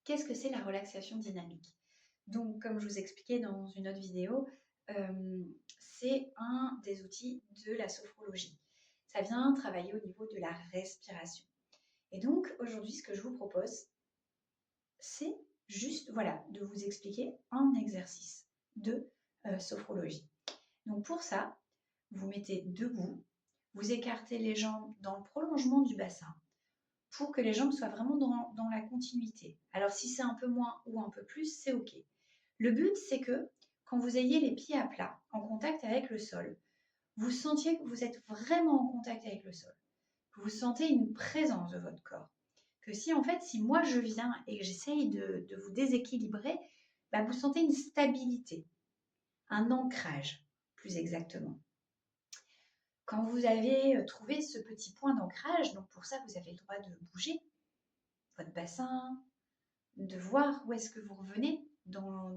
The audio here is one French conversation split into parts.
Qu'est-ce que c'est la relaxation dynamique? Donc, comme je vous expliquais dans une autre vidéo, c'est un des outils de la sophrologie. Ça vient travailler au niveau de la respiration. Et donc, aujourd'hui, ce que je vous propose, c'est juste, voilà, de vous expliquer un exercice de sophrologie. Donc, pour ça, vous mettez debout, vous écartez les jambes dans le prolongement du bassin pour que les jambes soient vraiment dans la continuité. Alors, si c'est un peu moins ou un peu plus, c'est OK. Le but, c'est que quand vous ayez les pieds à plat, en contact avec le sol, vous sentiez que vous êtes vraiment en contact avec le sol, que vous sentez une présence de votre corps. Que si en fait, si moi je viens et que j'essaye de vous déséquilibrer, bah, vous sentez une stabilité, un ancrage, plus exactement. Quand vous avez trouvé ce petit point d'ancrage, donc pour ça, vous avez le droit de bouger votre bassin, de voir où est-ce que vous revenez dans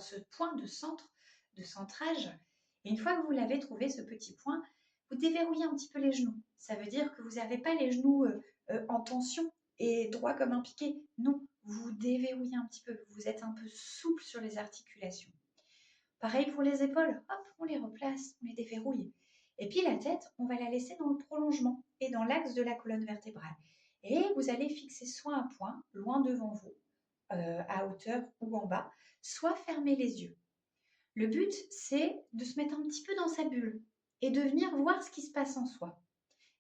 ce point de centre, de centrage. Et une fois que vous l'avez trouvé, ce petit point, vous déverrouillez un petit peu les genoux. Ça veut dire que vous n'avez pas les genoux en tension et droit comme un piquet. Non, vous déverrouillez un petit peu. Vous êtes un peu souple sur les articulations. Pareil pour les épaules. Hop, on les replace, on les déverrouille. Et puis la tête, on va la laisser dans le prolongement et dans l'axe de la colonne vertébrale. Et vous allez fixer soit un point loin devant vous, à hauteur ou en bas, soit fermer les yeux. Le but, c'est de se mettre un petit peu dans sa bulle et de venir voir ce qui se passe en soi,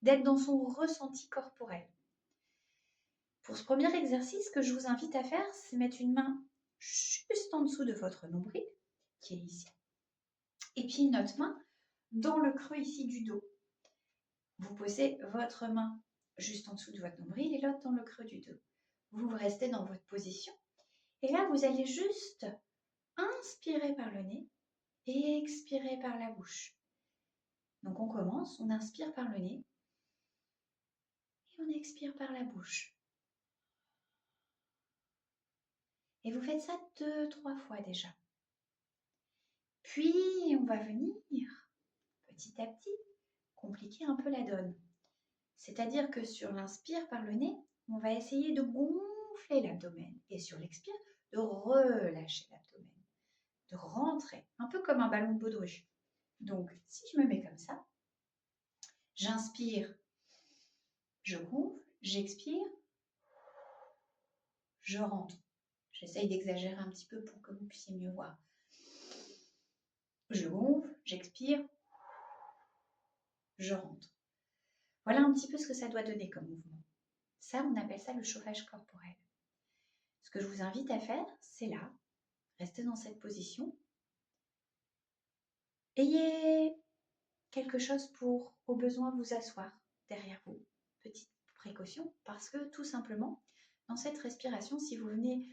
d'être dans son ressenti corporel. Pour ce premier exercice, ce que je vous invite à faire, c'est mettre une main juste en dessous de votre nombril, qui est ici, et puis une autre main dans le creux ici du dos. Vous posez votre main juste en dessous de votre nombril et l'autre dans le creux du dos. Vous restez dans votre position et là, vous allez juste inspirer par le nez et expirer par la bouche. Donc on commence, on inspire par le nez et on expire par la bouche. Et vous faites ça 2-3 fois déjà. Puis on va venir petit à petit compliquer un peu la donne. C'est-à-dire que sur l'inspire par le nez, on va essayer de gonfler l'abdomen et sur l'expire, de relâcher l'abdomen, de rentrer, un peu comme un ballon de baudruche. Donc, si je me mets comme ça, j'inspire, je gonfle, j'expire, je rentre. J'essaye d'exagérer un petit peu pour que vous puissiez mieux voir. Je gonfle, j'expire, je rentre. Voilà un petit peu ce que ça doit donner comme mouvement. Ça, on appelle ça le chauffage corporel. Ce que je vous invite à faire, c'est là, restez dans cette position. Ayez quelque chose pour, au besoin, vous asseoir derrière vous. Petite précaution, parce que tout simplement, dans cette respiration, si vous venez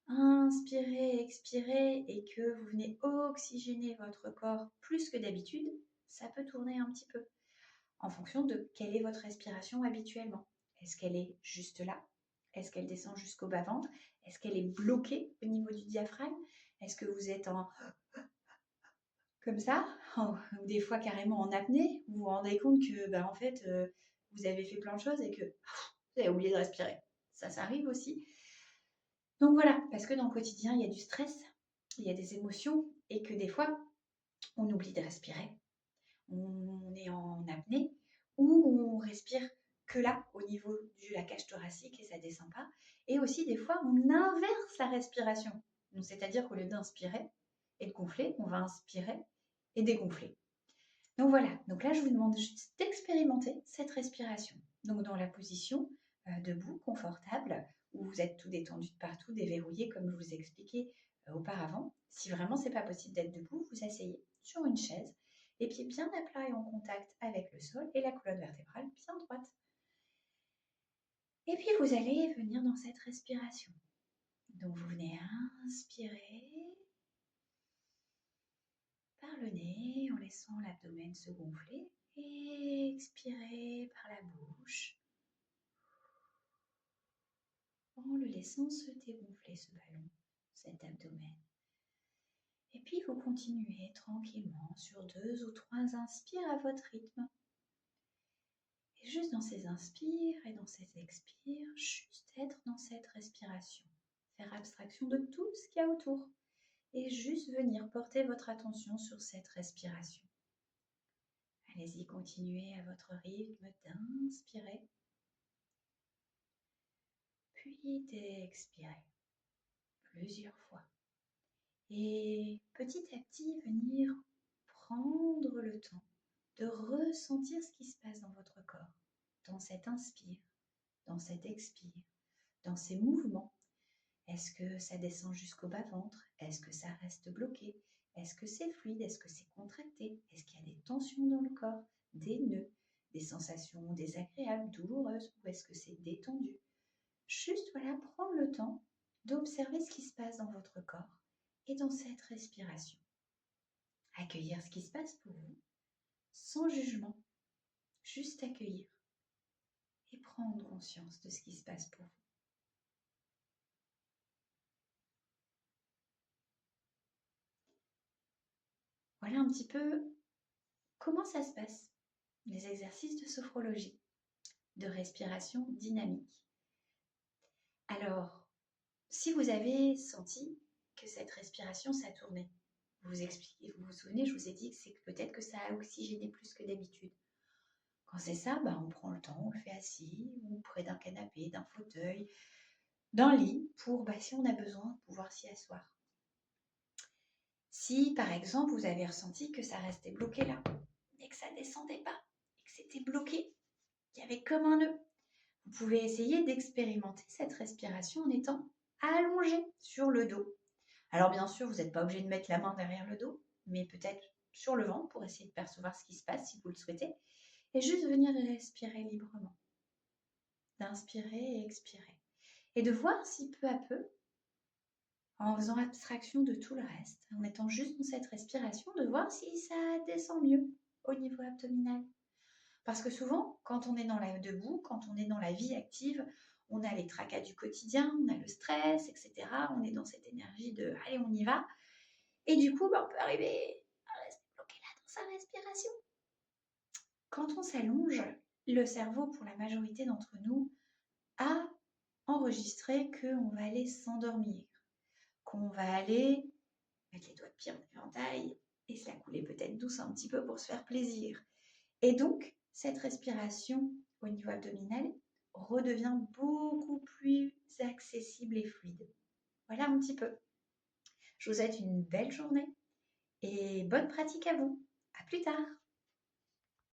inspirer, expirer et que vous venez oxygéner votre corps plus que d'habitude, ça peut tourner un petit peu en fonction de quelle est votre respiration habituellement. Est-ce qu'elle est juste là? Est-ce qu'elle descend jusqu'au bas-ventre? Est-ce qu'elle est bloquée au niveau du diaphragme? Est-ce que vous êtes en comme ça, ou des fois carrément en apnée, vous vous rendez compte que en fait, vous avez fait plein de choses et que vous avez oublié de respirer. Ça arrive aussi. Donc voilà, parce que dans le quotidien, il y a du stress, il y a des émotions et que des fois, on oublie de respirer. On est en apnée ou on respire que là, au niveau de la cage thoracique et ça ne descend pas. Et aussi, des fois, on inverse la respiration. Donc, c'est-à-dire qu'au lieu d'inspirer et de gonfler, on va inspirer et dégonfler. Donc voilà, donc là, je vous demande juste d'expérimenter cette respiration. Donc dans la position debout, confortable, où vous êtes tout détendu de partout, déverrouillé, comme je vous ai expliqué auparavant. Si vraiment c'est pas possible d'être debout, vous asseyez sur une chaise, les pieds bien à plat et en contact avec le sol et la colonne vertébrale bien droite. Et puis vous allez venir dans cette respiration. Donc vous venez inspirer par le nez en laissant l'abdomen se gonfler et expirer par la bouche en le laissant se dégonfler ce ballon, cet abdomen. Et puis vous continuez tranquillement sur 2 ou 3 inspires à votre rythme. Et juste dans ces inspires et dans ces expires, juste être dans cette respiration. faire abstraction de tout ce qu'il y a autour et juste venir porter votre attention sur cette respiration. Allez-y, continuez à votre rythme d'inspirer, puis d'expirer plusieurs fois. Et petit à petit, venir prendre le temps de ressentir ce qui se passe dans votre corps, dans cet inspire, dans cet expire, dans ces mouvements. Est-ce que ça descend jusqu'au bas-ventre? Est-ce que ça reste bloqué? Est-ce que c'est fluide? Est-ce que c'est contracté? Est-ce qu'il y a des tensions dans le corps, des nœuds, des sensations désagréables, douloureuses, ou est-ce que c'est détendu? Juste voilà, prendre le temps d'observer ce qui se passe dans votre corps et dans cette respiration. Accueillir ce qui se passe pour vous, sans jugement, juste accueillir et prendre conscience de ce qui se passe pour vous. Voilà un petit peu comment ça se passe, les exercices de sophrologie, de respiration dynamique. Alors, si vous avez senti que cette respiration, ça tournait, vous vous souvenez, je vous ai dit que c'est peut-être que ça a oxygéné plus que d'habitude. Quand c'est ça, on prend le temps, on le fait assis ou près d'un canapé, d'un fauteuil, d'un lit pour, si on a besoin, pouvoir s'y asseoir. Si, par exemple, vous avez ressenti que ça restait bloqué là, et que ça ne descendait pas, et que c'était bloqué, qu'il y avait comme un nœud, vous pouvez essayer d'expérimenter cette respiration en étant allongé sur le dos. Alors bien sûr, vous n'êtes pas obligé de mettre la main derrière le dos, mais peut-être sur le ventre pour essayer de percevoir ce qui se passe si vous le souhaitez, et juste venir respirer librement, d'inspirer et expirer, et de voir si peu à peu, en faisant abstraction de tout le reste, en étant juste dans cette respiration, de voir si ça descend mieux au niveau abdominal. Parce que souvent, quand on est debout, quand on est dans la vie active, on a les tracas du quotidien, on a le stress, etc. On est dans cette énergie de « allez, on y va ». Et du coup, on peut arriver à rester bloqué là dans sa respiration. Quand on s'allonge, le cerveau, pour la majorité d'entre nous, a enregistré qu'on va aller s'endormir, qu'on va aller mettre les doigts de pied en éventail et se la couler peut-être douce un petit peu pour se faire plaisir. Et donc, cette respiration au niveau abdominal redevient beaucoup plus accessible et fluide. Voilà un petit peu. Je vous souhaite une belle journée et bonne pratique à vous. À plus tard.